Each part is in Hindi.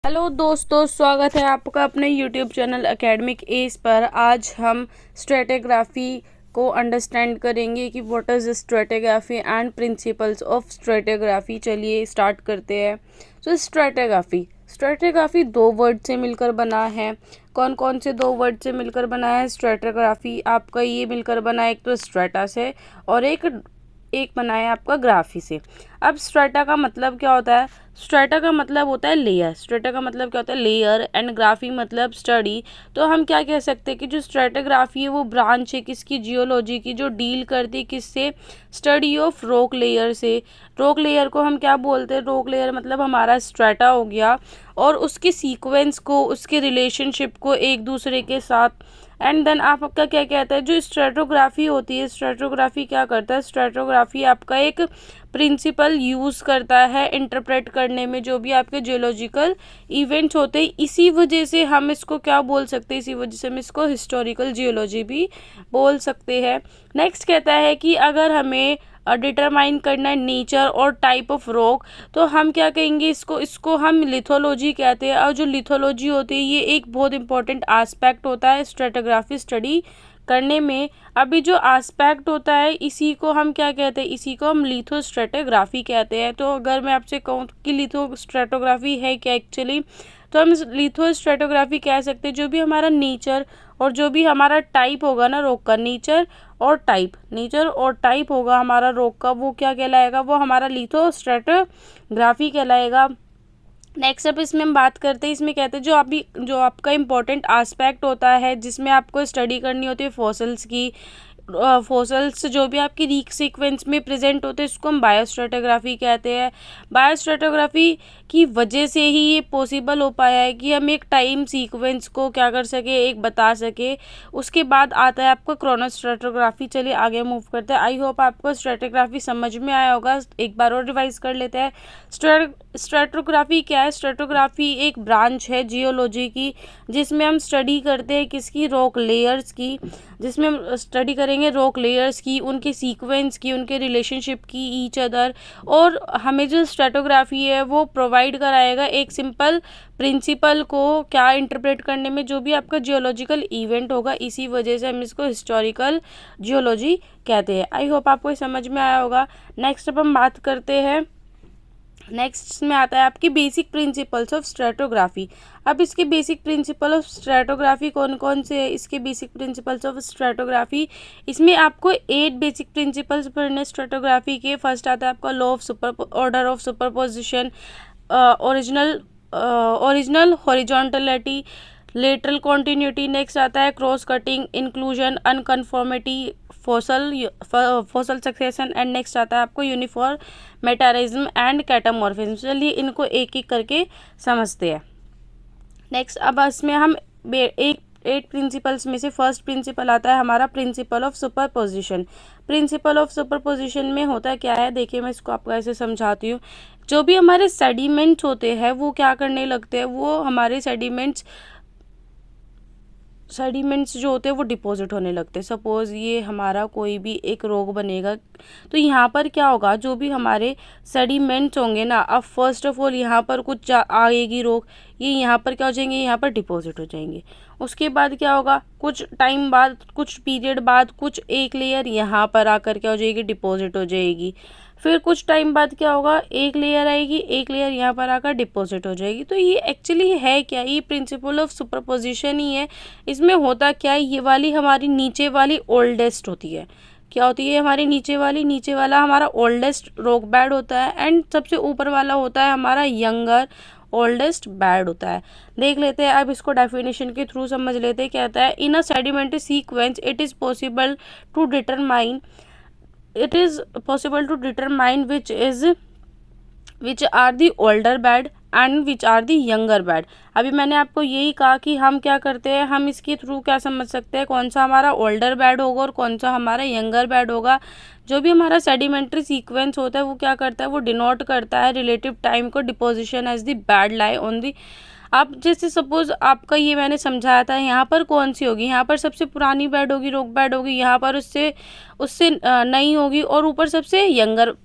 हेलो दोस्तों, स्वागत है आपका अपने YouTube channel academic as per. आज हम स्ट्रेटोग्राफी को अंडरस्टैंड करेंगे कि what is stratigraphy and principles of stratigraphy. चलिए स्टार्ट करते हैं। तो स्ट्रेटोग्राफी दो वर्ड से मिलकर बना है। कौन कौन से दो वर्ड से मिलकर बना है स्ट्रेटोग्राफी? आपका ये मिलकर बना है, एक तो स्ट्रेटा से और एक बना है आपका ग्राफी से। अब स्ट्रेटा का मतलब क्या होता है? स्ट्रेटा का मतलब होता है लेयर। स्ट्रेटा का मतलब क्या होता है? लेयर। एंड ग्राफी मतलब स्टडी। तो हम क्या कह सकते हैं कि जो स्ट्रेटोग्राफी है वो ब्रांच है किसकी? जियोलॉजी की, जो डील करती है किससे? स्टडी ऑफ रॉक लेयर से। रॉक लेयर को हम क्या बोलते हैं? रॉक लेयर मतलब हमारा स्ट्रेटा हो गया, और उसके सीक्वेंस को, उसके रिलेशनशिप को एक दूसरे के साथ। एंड देन आपका क्या कहता है? जो स्ट्रेटोग्राफी होती है, स्ट्रेटोग्राफी क्या करता है? स्ट्रेटोग्राफी आपका एक प्रिंसिपल यूज़ करता है इंटरप्रेट करने में जो भी आपके जियोलॉजिकल इवेंट्स होते हैं। इसी वजह से हम इसको क्या बोल सकते हैं? इसी वजह से हम इसको हिस्टोरिकल जियोलॉजी भी बोल सकते हैं। नेक्स्ट कहता है कि अगर हमें डिटरमाइन करना है नेचर और टाइप ऑफ रॉक, तो हम क्या कहेंगे? इसको हम लिथोलॉजी कहते हैं। और जो लिथोलॉजी होती है ये एक बहुत इंपॉर्टेंट एस्पेक्ट होता है स्ट्रेटोग्राफी स्टडी करने में। अभी जो एस्पेक्ट होता है इसी को हम क्या कहते हैं? इसी को हम लिथोस्ट्रेटोग्राफी कहते हैं। तो अगर मैं आपसे कहूँ कि लिथोस्ट्रेटोग्राफी है क्या एक्चुअली, तो हम लिथोस्ट्रेटोग्राफी कह सकते हैं जो भी हमारा नेचर और जो भी हमारा टाइप होगा ना रॉक का, नेचर और टाइप होगा हमारा रॉक का, वो क्या कहलाएगा? वो हमारा लिथोस्ट्रेटोग्राफी कहलाएगा। नेक्स्ट अब इसमें हम बात करते हैं, इसमें कहते हैं जो आपका इम्पोर्टेंट एस्पेक्ट होता है जिसमें आपको स्टडी करनी होती है फॉसिल्स की। फॉसिल्स जो भी आपकी रीक सीक्वेंस में प्रेजेंट होते हैं इसको हम बायोस्ट्रेटोग्राफी कहते हैं। बायोस्ट्रेटोग्राफी की वजह से ही ये पॉसिबल हो पाया है कि हम एक टाइम सीक्वेंस को क्या कर सके, एक बता सके। उसके बाद आता है आपका क्रोनोस्ट्रेटोग्राफी। चलिए आगे मूव करते हैं। आई होप आपको स्ट्रेटोग्राफी समझ में आया होगा। एक बार और रिवाइज कर लेते हैं। स्ट्रेटोग्राफी क्या है? स्ट्रेटोग्राफी एक ब्रांच है जियोलॉजी की जिसमें हम स्टडी करते हैं किसकी? रॉक लेयर्स की। जिसमें हम स्टडी करेंगे रॉक लेयर्स की, उनके सीक्वेंस की, उनके रिलेशनशिप की ईच अदर। और हमें जो स्ट्रेटोग्राफी है वो प्रोवाइड कराएगा एक सिंपल प्रिंसिपल को क्या इंटरप्रेट करने में जो भी आपका जियोलॉजिकल इवेंट होगा। इसी वजह से हम इसको हिस्टोरिकल जियोलॉजी कहते हैं। आई होप आपको समझ में आया होगा। नेक्स्ट अब हम बात करते हैं। नेक्स्ट में आता है आपकी बेसिक प्रिंसिपल्स ऑफ स्ट्रेटोग्राफी। अब इसके बेसिक प्रिंसिपल ऑफ स्ट्रेटोग्राफी कौन कौन से है? इसके बेसिक प्रिंसिपल्स ऑफ स्ट्रेटोग्राफी, इसमें आपको 8 बेसिक प्रिंसिपल्स पढ़ने स्ट्रेटोग्राफी के। फर्स्ट आता है आपका law of order of superposition, original horizontality, lateral continuity. Next आता है cross cutting, inclusion, unconformity, fossil succession. And next आता है आपको यूनिफॉर्म मेटारिज्म एंड कैटामॉर्फिज्म। चलिए इनको एक एक करके समझते हैं। नेक्स्ट अब इसमें हम एक 8 प्रिंसिपल्स में से फर्स्ट प्रिंसिपल आता है हमारा principle of superposition. Principle of superposition में होता क्या है? देखिए मैं इसको आपको ऐसे समझाती हूँ। जो भी हमारे सेडिमेंट्स होते हैं वो क्या करने लगते हैं? वो हमारे सेडिमेंट्स जो होते हैं वो डिपॉजिट होने लगते हैं। सपोज़ ये हमारा कोई भी एक रोग बनेगा, तो यहाँ पर क्या होगा? जो भी हमारे सेडिमेंट्स होंगे ना, अब फर्स्ट ऑफ ऑल यहाँ पर कुछ आएगी रोग, ये यहाँ पर क्या हो जाएंगे? यहाँ पर डिपॉजिट हो जाएंगे। उसके बाद क्या होगा? कुछ टाइम बाद, कुछ पीरियड बाद, कुछ एक लेयर यहाँ पर आकर क्या हो जाएगी? डिपॉजिट हो जाएगी। फिर कुछ टाइम बाद क्या होगा? एक लेयर आएगी, एक लेयर यहाँ पर आकर डिपॉजिट हो जाएगी। तो ये एक्चुअली है क्या? ये प्रिंसिपल ऑफ सुपरपोजिशन ही है। इसमें होता क्या है? ये वाली हमारी नीचे वाली ओल्डेस्ट होती है। क्या होती है? हमारी नीचे वाला हमारा ओल्डेस्ट रॉक बेड होता है, एंड सबसे ऊपर वाला होता है हमारा यंगर ओल्डेस्ट बेड होता है। देख लेते हैं अब इसको डेफिनेशन के थ्रू समझ लेते हैं। कहता है in a sedimentary sequence it is possible to determine which are the older bed and which are the younger bed। अभी मैंने आपको यही कहा कि हम क्या करते हैं, हम इसके थ्रू क्या समझ सकते हैं कौन सा हमारा ओल्डर बेड होगा और कौन सा हमारा यंगर बेड होगा। जो भी हमारा सेडिमेंट्री सीक्वेंस होता है वो क्या करता है? वो डिनोट करता है रिलेटिव टाइम को deposition as the bed lie on the आप जैसे सपोज आपका ये मैंने समझाया था, यहाँ पर कौन सी होगी, यहाँ पर सबसे पुरानी बेड होगी, रॉक बेड होगी, यहाँ पर उससे उससे नई होगी, और ऊपर सबसे यंगर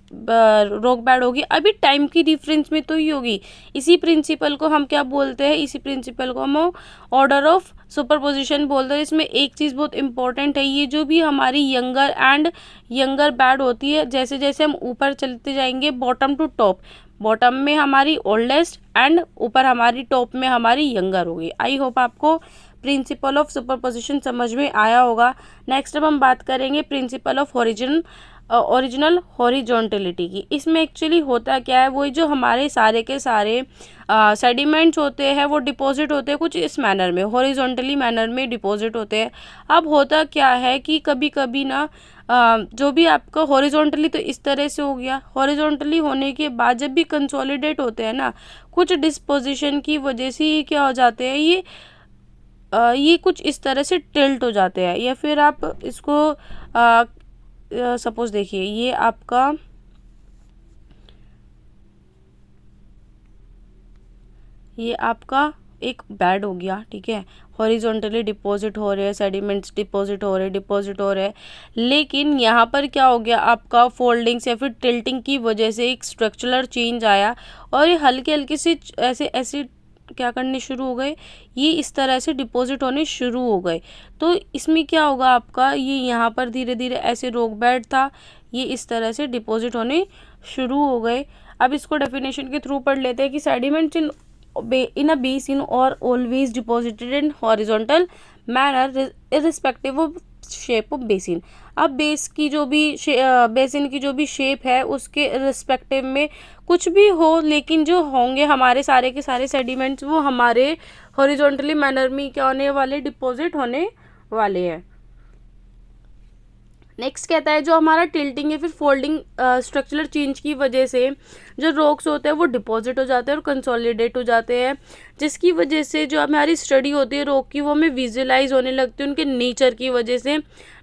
रॉक बेड होगी। अभी टाइम की डिफरेंस में तो ही होगी। इसी प्रिंसिपल को हम क्या बोलते हैं, इसी प्रिंसिपल को हम ऑर्डर ऑफ सुपरपोजिशन बोलते हैं। इसमें एक चीज़ बहुत इंपॉर्टेंट है, ये जो भी हमारी यंगर बेड होती है, जैसे जैसे हम ऊपर चलते जाएंगे बॉटम टू टॉप, बॉटम में हमारी ओल्डेस्ट एंड ऊपर हमारी टॉप में हमारी यंगर होगी। आई होप आपको प्रिंसिपल ऑफ सुपरपोजिशन समझ में आया होगा। नेक्स्ट अब हम बात करेंगे प्रिंसिपल ऑफ ओरिजिनल हॉरिजॉन्टलिटी की। इसमें एक्चुअली होता क्या है, वही जो हमारे सारे के सारे सेडिमेंट्स होते हैं वो डिपॉजिट होते हैं कुछ इस मैनर में, हॉरिजॉन्टली मैनर में डिपॉजिट होते हैं। अब होता क्या है कि कभी कभी ना जो भी आपका हॉरिजॉन्टली तो इस तरह से हो गया, हॉरिजॉन्टली होने के बाद जब भी कंसोलिडेट होते हैं ना, कुछ डिस्पोजिशन की वजह से ये क्या हो जाते हैं, ये कुछ इस तरह से टिल्ट हो जाते हैं। या फिर आप इसको सपोज देखिए, ये आपका एक बेड हो गया, ठीक है, हॉरिजॉन्टली डिपॉजिट हो रहे हैं, सेडिमेंट्स डिपॉजिट हो रहे हैं, लेकिन यहाँ पर क्या हो गया, आपका फोल्डिंग्स या फिर टिल्टिंग की वजह से एक स्ट्रक्चरल चेंज आया, और ये हल्के हल्के से ऐसे क्या करने शुरू हो गए, ये इस तरह से डिपॉजिट होने शुरू हो गए। तो इसमें क्या होगा आपका, ये यहाँ पर धीरे धीरे ऐसे रॉक बेड था, ये इस तरह से डिपॉजिट होने शुरू हो गए। अब इसको डेफिनेशन के थ्रू पढ़ लेते हैं कि sediments in a basin or always deposited in horizontal manner irrespective of shape of basin। अब बेसिन की जो भी शेप है उसके रिस्पेक्टिव में कुछ भी हो, लेकिन जो होंगे हमारे सारे के सारे सेडिमेंट्स वो हमारे हॉरिजॉन्टली मैनर में क्या होने वाले, डिपॉजिट होने वाले हैं। नेक्स्ट कहता है जो हमारा टिल्टिंग या फिर फोल्डिंग स्ट्रक्चरल चेंज की वजह से जो रॉक्स होते हैं वो डिपॉजिट हो जाते हैं और कंसोलिडेट हो जाते हैं, जिसकी वजह से जो हमारी स्टडी होती है रॉक की वो हमें विजुअलाइज होने लगती है उनके नेचर की वजह से,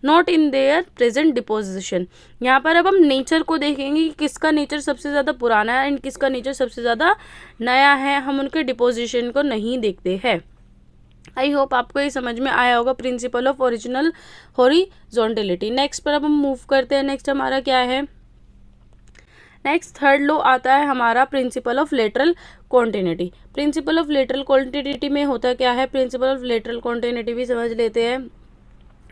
not in their present deposition. यहाँ पर अब हम नेचर को देखेंगे कि किसका नेचर सबसे ज़्यादा पुराना है एंड किसका नेचर सबसे ज़्यादा नया है, हम उनके डिपोजिशन को नहीं देखते हैं। आई होप आपको ये समझ में आया होगा प्रिंसिपल ऑफ ओरिजिनल हॉरिजॉन्टलिटी। नेक्स्ट पर अब हम मूव करते हैं। नेक्स्ट हमारा क्या है, नेक्स्ट थर्ड लॉ आता है हमारा principle of lateral continuity. Principle of lateral continuity में होता क्या है, प्रिंसिपल ऑफ लेटरल कॉन्टिन्यूटी भी समझ लेते हैं।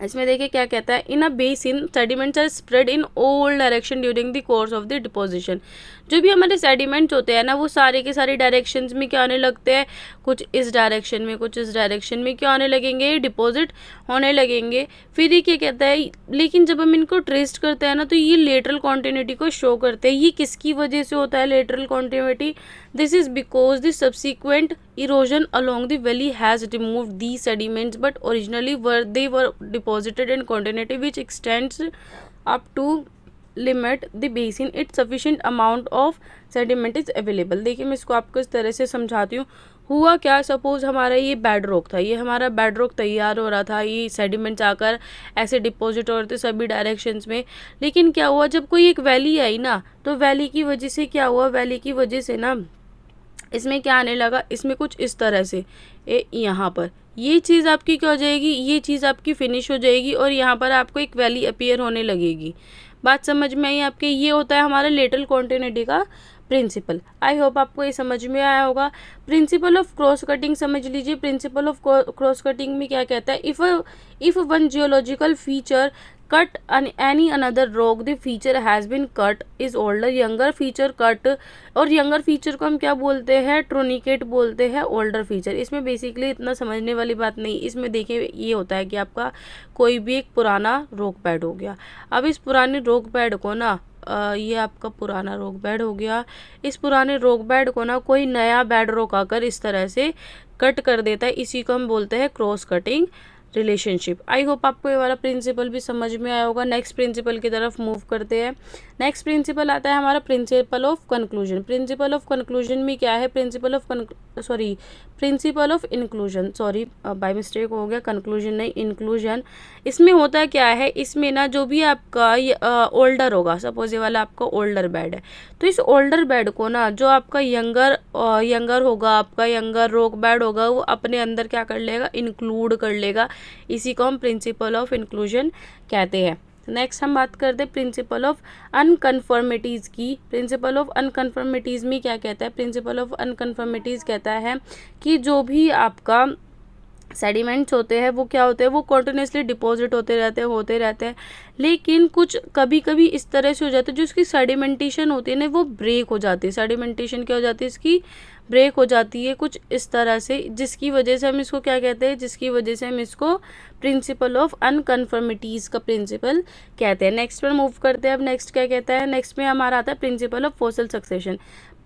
इसमें देखिए क्या कहता है, in a basin sediments are spread in all direction during the course of the deposition. जो भी हमारे सेडिमेंट्स होते हैं ना वो सारे के सारे डायरेक्शंस में क्या आने लगते हैं, कुछ इस डायरेक्शन में कुछ इस डायरेक्शन में क्या आने लगेंगे, डिपॉजिट होने लगेंगे। फिर ये क्या कहता है, लेकिन जब हम इनको ट्रेस करते हैं ना तो ये लेटरल कॉन्टिन्यूटी को शो करते हैं। ये किसकी वजह से होता है lateral continuity, this is because the subsequent erosion along the valley has removed these sediments but originally they were deposited in continuity which extends up to limit the basin its sufficient amount of sediment is available। देखिए मैं इसको आपको इस तरह से समझाती हूँ। हुआ क्या, सपोज हमारा ये बेड रॉक था, ये हमारा बेड रॉक तैयार हो रहा था, ये सेडिमेंट्स आकर ऐसे डिपॉजिट हो रहे थे सभी डायरेक्शंस में, लेकिन क्या हुआ जब कोई एक वैली आई ना तो वैली की वजह से क्या हुआ, वैली की वजह से ना इसमें क्या आने लगा, इसमें कुछ इस तरह से यहाँ पर ये चीज़ आपकी क्या हो जाएगी, ये चीज़ आपकी फिनिश हो जाएगी और यहाँ पर आपको एक वैली अपीयर होने लगेगी। बात समझ में आई आपके, ये होता है हमारा लेटरल कॉन्टिन्यूटी का प्रिंसिपल। आई होप आपको ये समझ में आया होगा। प्रिंसिपल ऑफ क्रॉस कटिंग समझ लीजिए। प्रिंसिपल ऑफ क्रॉस कटिंग में क्या कहता है, if one geological feature cut any another rock the feature has been cut is older younger feature cut, और younger feature को हम क्या बोलते हैं, ट्रोनिकेट बोलते हैं older feature। इसमें बेसिकली इतना समझने वाली बात नहीं। इसमें देखिए ये होता है कि आपका कोई भी एक पुराना रॉक बेड हो गया, अब इस पुराने रॉक बेड को ना ये आपका पुराना रॉक बेड हो गया, इस पुराने रॉक बेड को ना कोई नया बेड रॉक आकर इस तरह से कट कर देता है, इसी को हम बोलते हैं क्रॉस कटिंग। रिलेशनशिप। आई होप आपको ये वाला प्रिंसिपल भी समझ में आया होगा। नेक्स्ट प्रिंसिपल की तरफ मूव करते हैं। नेक्स्ट प्रिंसिपल आता है हमारा principle of conclusion. Principle of conclusion में क्या है, principle of inclusion, sorry by mistake हो गया, कंक्लूजन नहीं इंक्लूजन। इसमें होता क्या है, इसमें ना जो भी आपका ओल्डर होगा, सपोज ये वाला आपका ओल्डर बेड है, तो इस ओल्डर बेड को ना जो आपका यंगर होगा, आपका यंगर रोक बेड होगा, वो अपने अंदर क्या कर लेगा, इंक्लूड कर लेगा। इसी को हम प्रिंसिपल ऑफ इंक्लूजन कहते हैं। नेक्स्ट हम बात करते हैं प्रिंसिपल ऑफ अनकन्फर्मिटीज़ की। प्रिंसिपल ऑफ अनकन्फर्मिटीज़ में क्या कहता है, प्रिंसिपल ऑफ अनकन्फर्मिटीज़ कहता है कि जो भी आपका सेडिमेंट्स होते हैं वो क्या होते हैं, वो कॉन्टिन्यूसली डिपॉजिट होते रहते हैं, लेकिन कुछ कभी कभी इस तरह से हो जाता है जो उसकी सेडिमेंटेशन होती है ना, वो ब्रेक हो जाती है। सेडिमेंटेशन क्या हो जाती है, इसकी ब्रेक हो जाती है कुछ इस तरह से, जिसकी वजह से हम इसको क्या कहते हैं, जिसकी वजह से हम इसको प्रिंसिपल ऑफ अनकन्फर्मिटीज़ का प्रिंसिपल कहते हैं। नेक्स्ट पर मूव करते हैं। अब नेक्स्ट क्या कहता है, नेक्स्ट में हमारा आता है principle of fossil succession.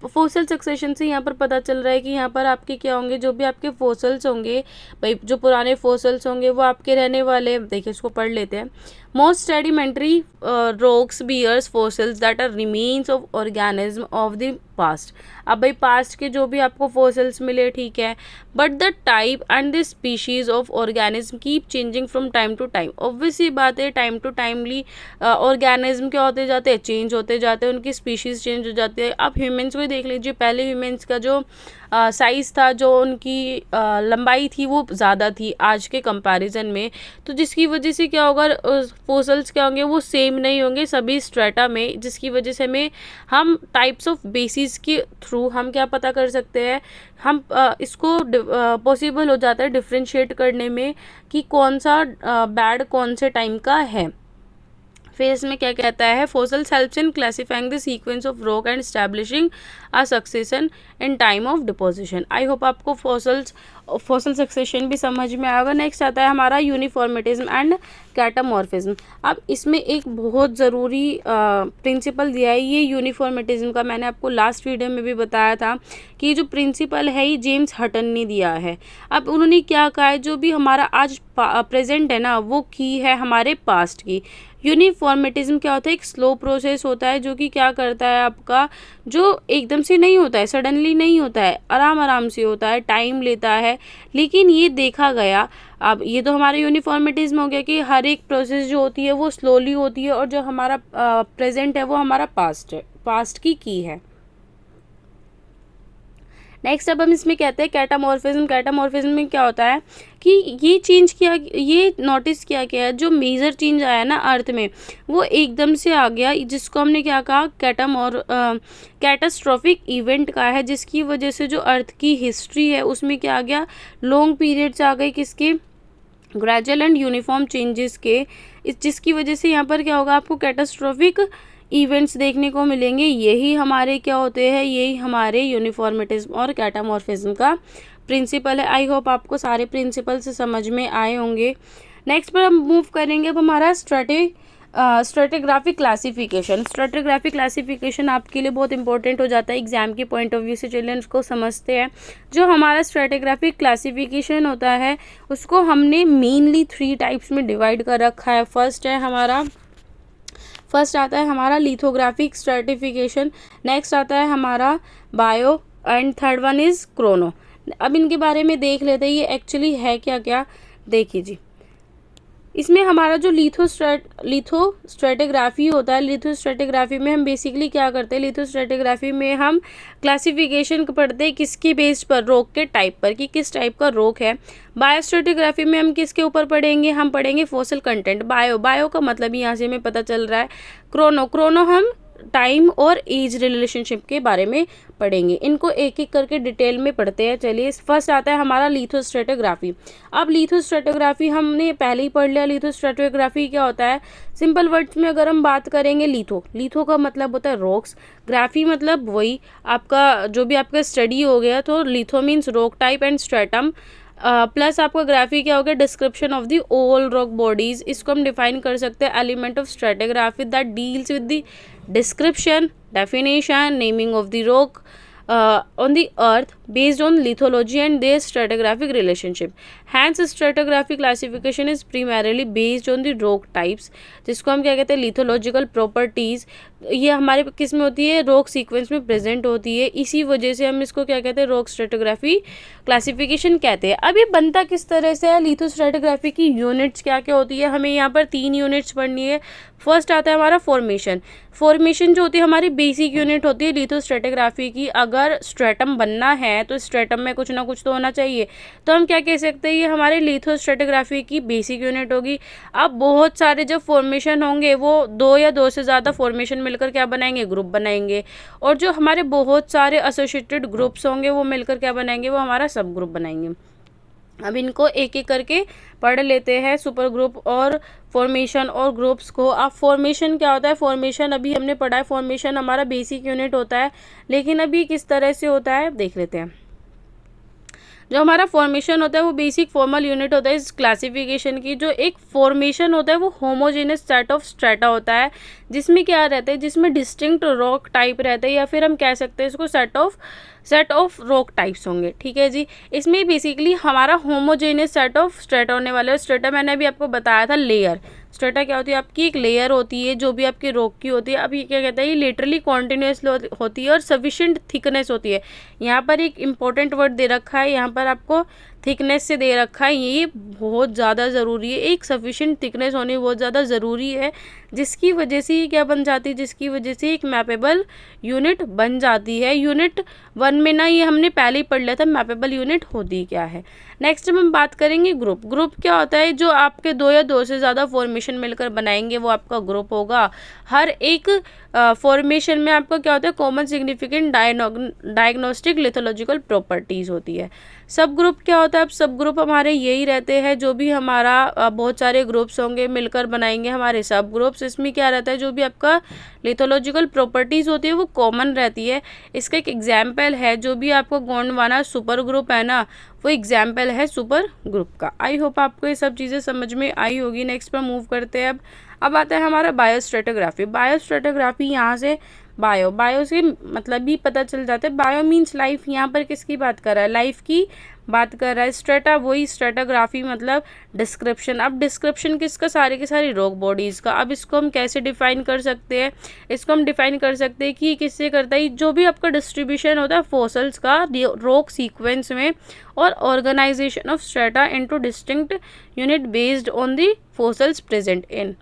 Fossil succession से यहाँ पर पता चल रहा है कि यहाँ पर आपके क्या होंगे, जो भी आपके फोसल्स होंगे, भाई जो पुराने फोसल्स होंगे वो आपके रहने वाले, देखिए इसको पढ़ लेते हैं। Most sedimentary rocks bears fossils that are remains of organism of the past. अब भाई पास्ट के जो भी आपको फोसल्स मिले, ठीक है, but the type and the species of organism keep changing from time to time. Obvious ही बात है, टाइम टू टाइमली ऑर्गेनिज्म क्या होते जाते हैं, चेंज होते जाते हैं, उनकी स्पीशीज़ चेंज हो जाती है। आप ह्यूमन्स को देख लीजिए, पहले ह्यूमन्स का जो साइज़ था, जो उनकी लंबाई थी, वो ज़्यादा थी आज के कंपैरिजन में, तो जिसकी वजह से क्या होगा, फोसल्स क्या होंगे, वो सेम नहीं होंगे सभी स्ट्रेटा में, जिसकी वजह से हम टाइप्स ऑफ बेसिस के थ्रू हम क्या पता कर सकते हैं, हम इसको पॉसिबल हो जाता है डिफ्रेंशिएट करने में कि कौन सा बैड कौन से टाइम का है। फिर इसमें क्या कहता है, fossils helps in classifying the sequence of rock and establishing a succession in time of deposition. I hope आपको फोसल सक्सेशन भी समझ में आएगा। नेक्स्ट आता है हमारा यूनिफॉर्मिटिज्म एंड कैटामॉर्फिज्म। अब इसमें एक बहुत ज़रूरी प्रिंसिपल दिया है, ये यूनिफॉर्मिटिज्म का मैंने आपको लास्ट वीडियो में भी बताया था कि जो प्रिंसिपल है ये जेम्स हटन ने दिया है। अब उन्होंने क्या कहा है, जो भी हमारा आज प्रेजेंट है ना, वो की है हमारे पास्ट की। यूनिफॉर्मिटिज्म क्या होता है, एक स्लो प्रोसेस होता है जो कि क्या करता है, आपका जो एकदम से नहीं होता है, सडनली नहीं होता है, आराम आराम से होता है, टाइम लेता है, लेकिन ये देखा गया। अब ये तो हमारा यूनिफॉर्मिटिज्म हो गया कि हर एक प्रोसेस जो होती है वो स्लोली होती है, और जो हमारा प्रेजेंट है वो हमारा पास्ट है, पास्ट की है। नेक्स्ट अब हम इसमें कहते हैं कैटामॉर्फिज्म। कैटामॉर्फिज्म में क्या होता है कि ये नोटिस किया गया है, जो मेजर चेंज आया ना अर्थ में, वो एकदम से आ गया, जिसको हमने क्या कहा, कैटास्ट्रॉफिक इवेंट का है, जिसकी वजह से जो अर्थ की हिस्ट्री है उसमें क्या आ गया, लॉन्ग पीरियड्स आ गए, किसके, ग्रेजुअल एंड यूनिफॉर्म चेंजेस के, जिसकी वजह से यहाँ पर क्या होगा, आपको कैटास्ट्रॉफिक इवेंट्स देखने को मिलेंगे। यही हमारे क्या होते हैं, यही हमारे यूनिफॉर्मिटिज्म और कैटामॉर्फिज्म का प्रिंसिपल है। आई होप आपको सारे प्रिंसिपल से समझ में आए होंगे। नेक्स्ट पर हम मूव करेंगे। अब हमारा स्ट्रेटिग्राफिक क्लासिफिकेशन। स्ट्रेटिग्राफिक क्लासिफिकेशन आपके लिए बहुत इंपॉर्टेंट हो जाता है एग्जाम के पॉइंट ऑफ व्यू से। चलिए उसको समझते हैं। जो हमारा स्ट्रेटिग्राफिक क्लासिफिकेशन होता है उसको हमने मेनली 3 टाइप्स में डिवाइड कर रखा है। फर्स्ट आता है हमारा लिथोग्राफिक स्ट्रेटिफिकेशन, नेक्स्ट आता है हमारा bio, and third one is Chrono. अब इनके बारे में देख लेते हैं ये एक्चुअली है क्या क्या। देखिए जी, इसमें हमारा जो लिथोस्ट्रेटिग्राफी होता है, लिथोस्ट्रेटिग्राफी में हम बेसिकली क्या करते हैं, लिथोस्ट्रेटिग्राफी में हम क्लासिफिकेशन पढ़ते हैं किसके बेस्ड पर, रॉक के टाइप पर, कि किस टाइप का रॉक है। बायोस्ट्रेटिग्राफी में हम किसके ऊपर पढ़ेंगे, हम पढ़ेंगे फॉसिल कंटेंट। बायो का मतलब यहाँ से हमें पता चल रहा है। क्रोनो हम टाइम और एज रिलेशनशिप के बारे में पढ़ेंगे। इनको एक एक करके डिटेल में पढ़ते हैं। चलिए, फर्स्ट आता है हमारा लिथोस्ट्रेटिग्राफी। अब लिथोस्ट्रेटिग्राफी हमने पहले ही पढ़ लिया। लिथोस्ट्रेटिग्राफी क्या होता है, सिंपल वर्ड्स में अगर हम बात करेंगे, लिथो का मतलब होता है रॉक्स, ग्राफी मतलब वही आपका जो भी आपका स्टडी हो गया, तो litho means rock type and stratum plus आपका ग्राफी क्या हो गया, description of the all rock bodies. इसको हम डिफाइन कर सकते हैं element of stratigraphy that deals with the description, definition, naming of the rock on the earth based on lithology and their stratigraphic relationship. Hence stratigraphic classification is primarily based on the rock types, जिसको हम क्या कहते हैं लिथोलॉजिकल प्रॉपर्टीज़। ये हमारे किस में होती है, रॉक सीक्वेंस में प्रेजेंट होती है, इसी वजह से हम इसको क्या कहते हैं, रॉक स्ट्रेटोग्राफी क्लासिफिकेशन कहते हैं। अब ये बनता किस तरह से है, लिथोस्ट्रेटोग्राफी की यूनिट्स क्या क्या होती है, हमें यहाँ पर 3 यूनिट्स पढ़नी है। फर्स्ट आता है हमारा फॉर्मेशन। फॉर्मेशन जो होती है हमारी बेसिक यूनिट होती है लिथोस्ट्रेटोग्राफी की। अगर स्ट्रेटम बनना है तो स्ट्रेटम में कुछ ना कुछ तो होना चाहिए, तो हम क्या कह सकते हैं, ये हमारे लिथोस्ट्रेटोग्राफी की बेसिक यूनिट होगी। अब बहुत सारे जब फॉर्मेशन होंगे वो 2 या 2 से ज़्यादा फॉर्मेशन मिलकर क्या बनाएंगे, ग्रुप बनाएंगे। और जो हमारे बहुत सारे एसोसिएटेड ग्रुप्स होंगे वो मिलकर क्या बनाएंगे, वो हमारा सब ग्रुप बनाएंगे। अब इनको एक एक करके पढ़ लेते हैं, सुपर ग्रुप और फॉर्मेशन और ग्रुप्स को। अब फॉर्मेशन क्या होता है, फॉर्मेशन अभी हमने पढ़ा है, फॉर्मेशन हमारा बेसिक यूनिट होता है, लेकिन अभी किस तरह से होता है देख लेते हैं। जो हमारा फॉर्मेशन होता है वो बेसिक फॉर्मल यूनिट होता है इस क्लासिफिकेशन की। जो एक फॉर्मेशन होता है वो होमोजेनियस सेट ऑफ स्ट्रेटा होता है, जिसमें क्या रहता है, जिसमें डिस्टिंक्ट रॉक टाइप रहता है, या फिर हम कह सकते हैं इसको सेट ऑफ रॉक टाइप्स होंगे। ठीक है जी, इसमें बेसिकली हमारा होमोजेनियस सेट ऑफ स्ट्रेटा होने वाला है। स्ट्रेटा मैंने अभी आपको बताया था लेयर। स्ट्रेटा क्या होती है, आपकी एक लेयर होती है जो भी आपकी रॉक की होती है। अब ये क्या कहता है, ये लिटरली कॉन्टिन्यूस होती है और सफिशिएंट थिकनेस होती है। यहाँ पर एक इंपॉर्टेंट वर्ड दे रखा है, यहाँ पर आपको थिकनेस से दे रखा है, ये बहुत ज़्यादा ज़रूरी है। एक सफिशिएंट थिकनेस होनी बहुत ज़्यादा ज़रूरी है, जिसकी वजह से ये क्या बन जाती है, जिसकी वजह से एक मैपेबल यूनिट बन जाती है। यूनिट 1 में ना ये हमने पहले ही पढ़ लिया था मैपेबल यूनिट होती क्या है। नेक्स्ट हम बात करेंगे ग्रुप। ग्रुप क्या होता है, जो आपके 2 या 2 से ज़्यादा फॉर्मेशन मिलकर बनाएंगे वो आपका ग्रुप होगा। हर एक फॉर्मेशन में आपका क्या होता है, common significant diagnostic lithological properties होती है। सब ग्रुप क्या होता है, अब सब ग्रुप हमारे यही रहते हैं, जो भी हमारा बहुत सारे ग्रुप्स होंगे मिलकर बनाएंगे हमारे सब ग्रुप्स। इसमें क्या रहता है, जो भी आपका लिथोलॉजिकल प्रॉपर्टीज़ होती है वो कॉमन रहती है। इसका एक एग्जाम्पल है, जो भी आपका गोंडवाना सुपर ग्रुप है ना, वो एग्जाम्पल है सुपर ग्रुप का। आई होप आपको ये सब चीज़ें समझ में आई होगी। नेक्स्ट पर मूव करते हैं। अब आता है हमारा बायोस्ट्रेटोग्राफी। बायोस्ट्रेटोग्राफी यहाँ से बायो से मतलब भी पता चल जाता है। Bio means life. यहाँ पर किसकी बात कर रहा है, लाइफ की बात कर रहा है। स्ट्रेटा वही, स्ट्रेटोग्राफी मतलब डिस्क्रिप्शन। अब डिस्क्रिप्शन किसका, सारे के सारी रॉक बॉडीज़ का। अब इसको हम कैसे डिफाइन कर सकते हैं, इसको हम डिफाइन कर सकते हैं कि किससे करता है, जो भी आपका डिस्ट्रीब्यूशन होता है फॉसल्स का रॉक सीक्वेंस में, और organization of strata into distinct unit based on the fossils present in.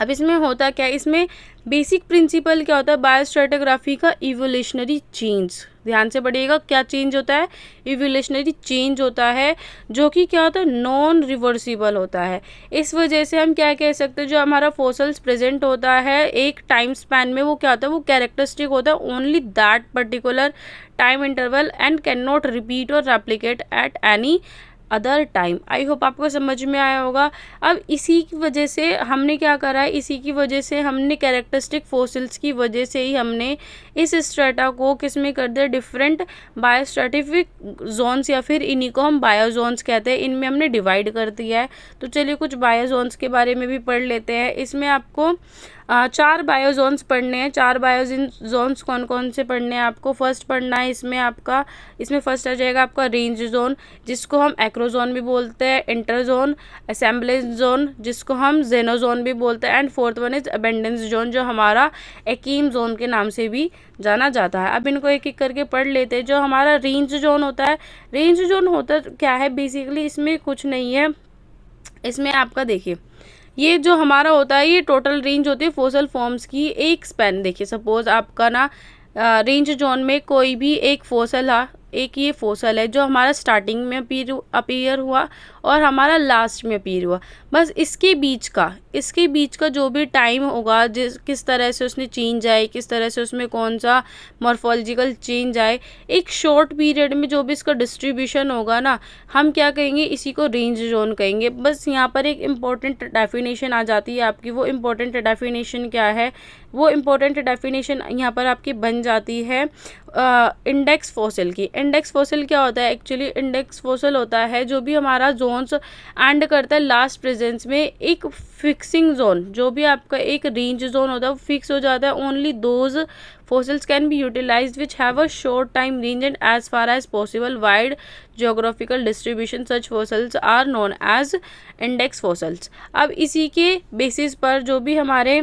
अब इसमें होता क्या है, इसमें बेसिक प्रिंसिपल क्या होता है, बायोस्ट्रेटोग्राफी का इवोल्यूशनरी चेंज। ध्यान से पढ़िएगा, क्या चेंज होता है, इवोल्यूशनरी चेंज होता है, जो कि क्या होता है, नॉन रिवर्सिबल होता है। इस वजह से हम क्या कह सकते हैं, जो हमारा फॉसल्स प्रेजेंट होता है एक टाइम स्पैन में, वो क्या होता है, वो कैरेक्टरिस्टिक होता है only that particular time interval and can not repeat और replicate at any other time. I hope आपको समझ में आया होगा। अब इसी की वजह से हमने क्या करा है, इसी की वजह से हमने कैरेक्टरिस्टिक फॉसिल्स की वजह से ही हमने इस स्ट्रेटा को किस में कर दिया, डिफरेंट बायोस्ट्रेटिफिक जोन्स, या फिर इन्हीं को हम बायोजोन्स कहते हैं, इनमें हमने डिवाइड कर दिया है। तो चलिए कुछ बायोजोन्स के बारे में भी पढ़ लेते हैं। इसमें आपको 4 बायोजोन्स पढ़ने हैं। 4 बायोजोन्स कौन कौन से पढ़ने हैं आपको, फर्स्ट पढ़ना है इसमें फर्स्ट आ जाएगा आपका रेंज जोन, जिसको हम एक्रोजोन भी बोलते हैं, इंटरजोन, असेंबलेज जोन, जिसको हम जेनोजोन भी बोलते हैं, and fourth one is abundance zone, जो हमारा एकीम जोन के नाम से भी जाना जाता है। अब इनको एक एक करके पढ़ लेते हैं। जो हमारा रेंज जोन होता है, रेंज जोन होता क्या है बेसिकली, इसमें कुछ नहीं है। इसमें आपका देखिए, ये जो हमारा होता है, ये टोटल रेंज होती है फॉसल फॉर्म्स की। एक स्पैन देखिए, सपोज आपका ना रेंज जोन में कोई भी एक फॉसल है, एक ये फॉसल है जो हमारा स्टार्टिंग में अपीयर हुआ और हमारा लास्ट में अपीयर हुआ। बस इसके बीच का जो भी टाइम होगा, किस तरह से उसने चेंज आए, किस तरह से उसमें कौन सा मॉर्फोलॉजिकल चेंज आए, एक शॉर्ट पीरियड में जो भी इसका डिस्ट्रीब्यूशन होगा ना, हम क्या कहेंगे, इसी को रेंज जोन कहेंगे। बस यहाँ पर एक इम्पॉर्टेंट डेफिनेशन आ जाती है आपकी। वो इम्पॉर्टेंट डेफिनेशन क्या है, वो इम्पॉर्टेंट डेफिनेशन यहाँ पर आपकी बन जाती है इंडेक्स फॉसिल की। इंडेक्स फॉसिल क्या होता है, एक्चुअली इंडेक्स फॉसिल होता है जो भी हमारा जोन जोन्स एंड करता है लास्ट प्रेजेंस में एक फिक्सिंग जोन। जो भी आपका एक रेंज जोन होता है वो फिक्स हो जाता है। Only those fossils can be utilized which have a short time range and as far as possible wide geographical distribution, such fossils are known as index fossils। अब इसी के बेसिस पर जो भी हमारे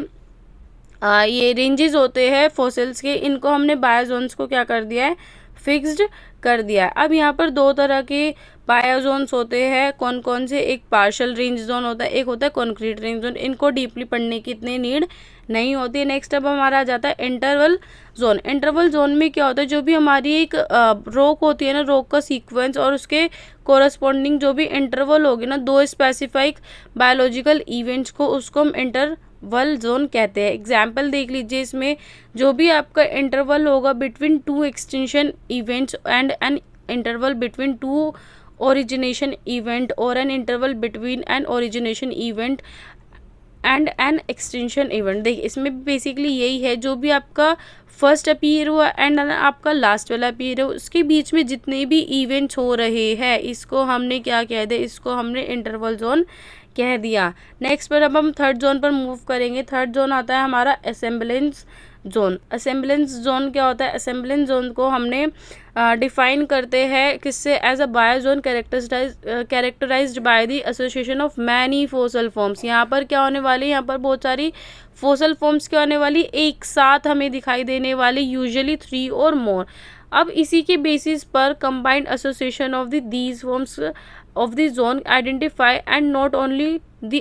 ये रेंजेस होते हैं फॉसिल्स के, इनको हमने बायोजोन्स को क्या कर दिया है, फिक्स्ड कर दिया है। अब यहाँ पर दो तरह के बायोजोन्स होते हैं, कौन कौन से, एक पार्शियल रेंज जोन होता है, एक होता है कॉन्क्रीट रेंज जोन। इनको डीपली पढ़ने की इतनी नीड नहीं होती है। नेक्स्ट अब हमारा आ जाता है इंटरवल जोन। इंटरवल जोन में क्या होता है, जो भी हमारी एक रॉक होती है ना, रॉक का सीक्वेंस और उसके कोरस्पॉन्डिंग जो भी इंटरवल होगी ना, दो स्पेसिफाइक बायोलॉजिकल इवेंट्स को, उसको हम इंटरवल जोन कहते हैं। एग्जाम्पल देख लीजिए, इसमें जो भी आपका इंटरवल होगा between two extinction events and an interval between two origination event और an interval between an origination event and an extension event. देखिए इसमें बेसिकली यही है, जो भी आपका फर्स्ट अपीयर हुआ एंड आपका लास्ट वाला अपीयर है, उसके बीच में जितने भी इवेंट्स हो रहे हैं, इसको हमने क्या कह दिया, इसको हमने इंटरवल जोन कह दिया। नेक्स्ट पर अब हम थर्ड जोन पर मूव करेंगे। थर्ड जोन आता है हमारा असेंबलेंस जोन। असेंबलेंस जोन क्या होता है, असेंबलेंस जोन को हमने डिफाइन करते हैं किससे, as a biozone characterized by the association of many fossil forms. यहाँ पर क्या होने वाली, यहाँ पर बहुत सारी फोसल फॉर्म्स क्या होने वाली, एक साथ हमें दिखाई देने वाली, यूजुअली 3 और मोर। अब इसी के बेसिस पर combined association of these forms of the zone identify and not only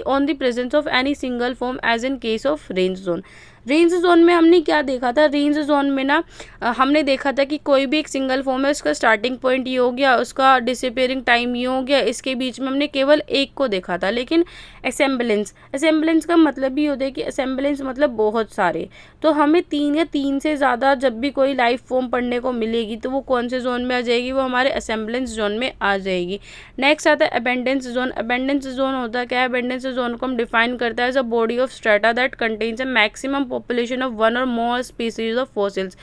on the presence of any single form as in case of range zone। Range zone में हमने क्या देखा था, रेंज जोन में ना हमने देखा था कि कोई भी एक सिंगल फॉर्म है, उसका स्टार्टिंग पॉइंट ये हो गया, उसका डिसअपीयरिंग टाइम ये हो गया, इसके बीच में हमने केवल एक को देखा था। लेकिन असेंबलेंस का मतलब ही होता है कि असेंबलेंस मतलब बहुत सारे, तो हमें 3 या 3 से ज़्यादा जब भी कोई लाइफ फॉर्म पढ़ने को मिलेगी तो वो कौन से जोन में आ जाएगी, वो हमारे असेंबलेंस जोन में आ जाएगी। नेक्स्ट आता है अबेंडेंस जोन। अबेंडेंस जोन होता क्या है, अबेंडेंस जोन को हम डिफाइन करता है as a body of strata that contains a maximum population of one और more species of fossils.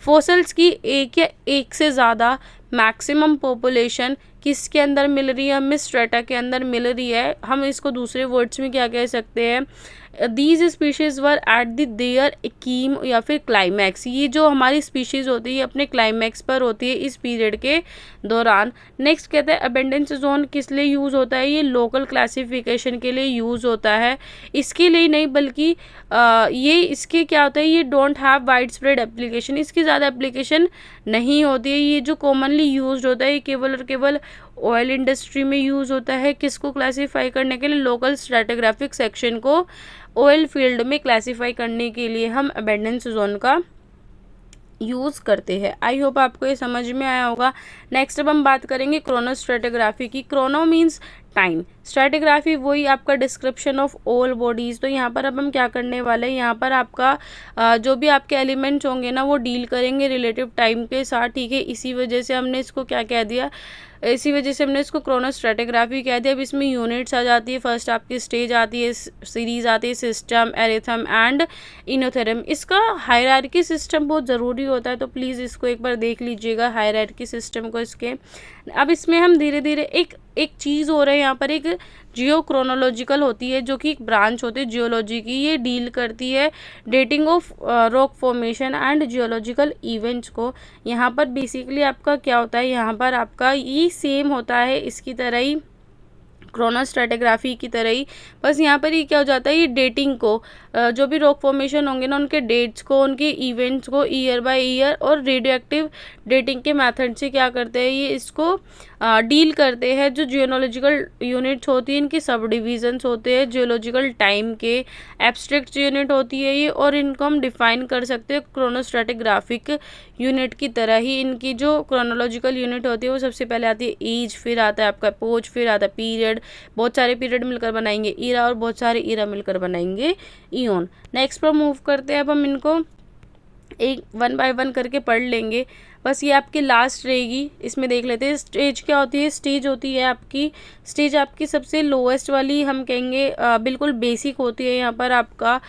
Fossils की एक या एक से ज़्यादा मैक्सिमम पॉपुलेशन किसके अंदर मिल रही है, हमें स्ट्रेटा के अंदर मिल रही है। हम इसको दूसरे वर्ड्स में क्या कह सकते हैं, these species were at the their कीम या फिर क्लाइमैक्स। ये जो हमारी स्पीशीज़ होती है अपने क्लाइमैक्स पर होती है इस पीरियड के दौरान। नेक्स्ट कहते हैं अबेंडेंस जोन किस लिए यूज़ होता है, ये लोकल क्लासिफिकेशन के लिए यूज़ होता है। इसके लिए नहीं बल्कि ये इसके क्या होता है, ये don't have wide spread application, इसकी ज़्यादा एप्लीकेशन नहीं होती है। ये जो कॉमनली यूज होता है ये केवल और केवल ऑयल इंडस्ट्री में यूज़ होता है। किसको क्लासीफाई करने के लिए, लोकल स्ट्रेटिग्राफिक सेक्शन को ऑयल फील्ड में क्लासीफाई करने के लिए हम अबेंडेंस जोन का यूज़ करते हैं। आई होप आपको ये समझ में आया होगा। नेक्स्ट अब हम बात करेंगे क्रोनोस्ट्रेटिग्राफी की। क्रोनो मीन्स टाइम, स्ट्रेटिग्राफी वही आपका डिस्क्रिप्शन ऑफ ऑल बॉडीज़। तो यहाँ पर अब हम क्या करने वाले हैं, यहाँ पर आपका जो भी आपके एलिमेंट्स होंगे ना वो डील करेंगे रिलेटिव टाइम के साथ, ठीक है। इसी वजह से हमने इसको क्या कह दिया, इसी वजह से हमने इसको क्रोनोस्ट्रेटिग्राफी कह दिया। अब इसमें यूनिट्स आ जाती है, फर्स्ट आपकी स्टेज आती है, सीरीज आती है, सिस्टम, एरिथम एंड इनोथेरम। इसका हायरार्की सिस्टम बहुत ज़रूरी होता है, तो प्लीज़ इसको एक बार देख लीजिएगा हायरार्की सिस्टम को इसके। अब इसमें हम धीरे धीरे एक चीज़ हो रहा है यहाँ पर, एक जियोक्रोनोलॉजिकल होती है जो कि एक ब्रांच होती है जियोलॉजी की। ये डील करती है dating of rock formation and geological events को। यहाँ पर बेसिकली आपका क्या होता है, यहाँ पर आपका ये सेम होता है इसकी तरह ही, क्रोनोस्ट्रेटिग्राफी की तरह ही, बस यहाँ पर ये क्या हो जाता है, ये डेटिंग को जो भी रॉक फॉर्मेशन होंगे ना उनके डेट्स को, उनके इवेंट्स को ईयर बाय ईयर और रेडियोएक्टिव डेटिंग के मेथड से क्या करते हैं, ये इसको डील करते हैं। जो जियोलॉजिकल यूनिट्स होती हैं इनके सब डिविजन्स होते हैं जियोलॉजिकल टाइम के, एब्स्ट्रैक्ट यूनिट होती है ये, और इनको हम डिफाइन कर सकते हैं क्रोनोस्ट्रेटिग्राफिक यूनिट की तरह ही। इनकी जो क्रोनोलॉजिकल यूनिट होती है वो सबसे पहले आती है एज, फिर आता है आपका एपोच, फिर आता है पीरियड, बहुत सारे पीरियड मिलकर बनाएंगे ईरा, और बहुत सारे ईरा मिलकर बनाएंगे ईओन। नेक्स्ट पर मूव करते हैं। अब हम इनको एक 1 बाय 1 करके पढ़ लेंगे। बस ये आपकी लास्ट रहेगी। इसमें देख लेते हैं स्टेज क्या होती है। स्टेज आपकी सबसे लोएस्ट वाली हम कहेंगे, बिल्कुल बेसिक होती है। यहाँ पर आपका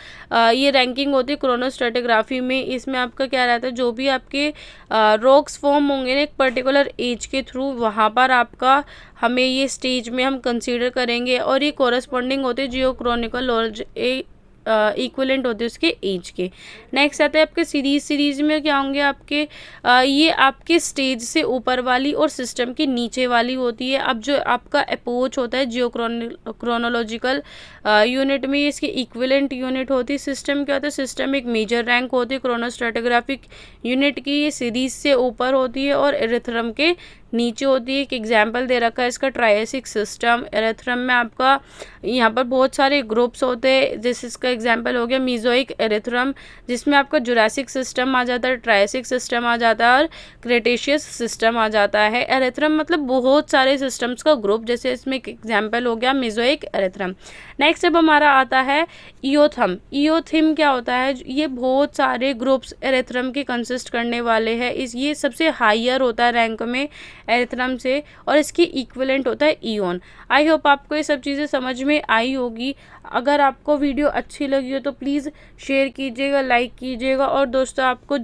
ये रैंकिंग होती है क्रोनोस्ट्रेटिग्राफी में। इसमें आपका क्या रहता है, जो भी आपके रॉक्स फॉर्म होंगे ना एक पर्टिकुलर एज के थ्रू, वहाँ पर आपका हमें ये स्टेज में हम कंसीडर करेंगे, और ये कोरस्पॉन्डिंग होते हैं जियोक्रोनिकल और इक्विवेलेंट होते हैं उसके एज के। नेक्स्ट आता है आपके सीरीज में क्या होंगे आपके, ये आपके स्टेज से ऊपर वाली और सिस्टम के नीचे वाली होती है। अब जो आपका अप्रोच होता है जियोक्रोनोलॉजिकल यूनिट में, इसकी इक्विवेलेंट यूनिट होती है। सिस्टम क्या होता है, सिस्टम एक मेजर रैंक होती है क्रोनोस्ट्रेटिग्राफिक यूनिट की। ये सीरीज से ऊपर होती है और एरिथ्रम के नीचे होती है। एक एग्जाम्पल दे रखा है इसका, ट्रायसिक सिस्टम। एरिथ्रम में आपका यहाँ पर बहुत सारे ग्रुप्स होते हैं, जैसे इसका एग्जाम्पल हो गया मीजोइक एरिथ्रम, जिसमें आपका जुरासिक सिस्टम आ जाता है, ट्रायसिक सिस्टम आ जाता है और क्रेटेशियस सिस्टम आ जाता है। एरिथ्रम मतलब बहुत सारे सिस्टम्स का ग्रुप, जैसे इसमें एक एग्जाम्पल हो गया मीजोइक एरिथ्रम। नेक्स्ट अब हमारा आता है इयोथम। इयोथिम क्या होता है, ये बहुत सारे ग्रुप्स एरिथ्रम के कंसिस्ट करने वाले हैं। ये सबसे हायर होता है रैंक में एरिथ्रम से, और इसकी इक्विवेलेंट होता है इयोन। आई होप आपको ये सब चीज़ें समझ में आई होगी। अगर आपको वीडियो अच्छी लगी हो तो प्लीज़ शेयर कीजिएगा, लाइक कीजिएगा, और दोस्तों आपको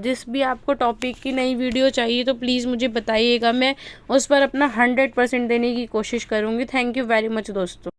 जिस भी आपको टॉपिक की नई वीडियो चाहिए तो प्लीज़ मुझे बताइएगा, मैं उस पर अपना 100% देने की कोशिश करूँगी। थैंक यू वेरी मच दोस्तों।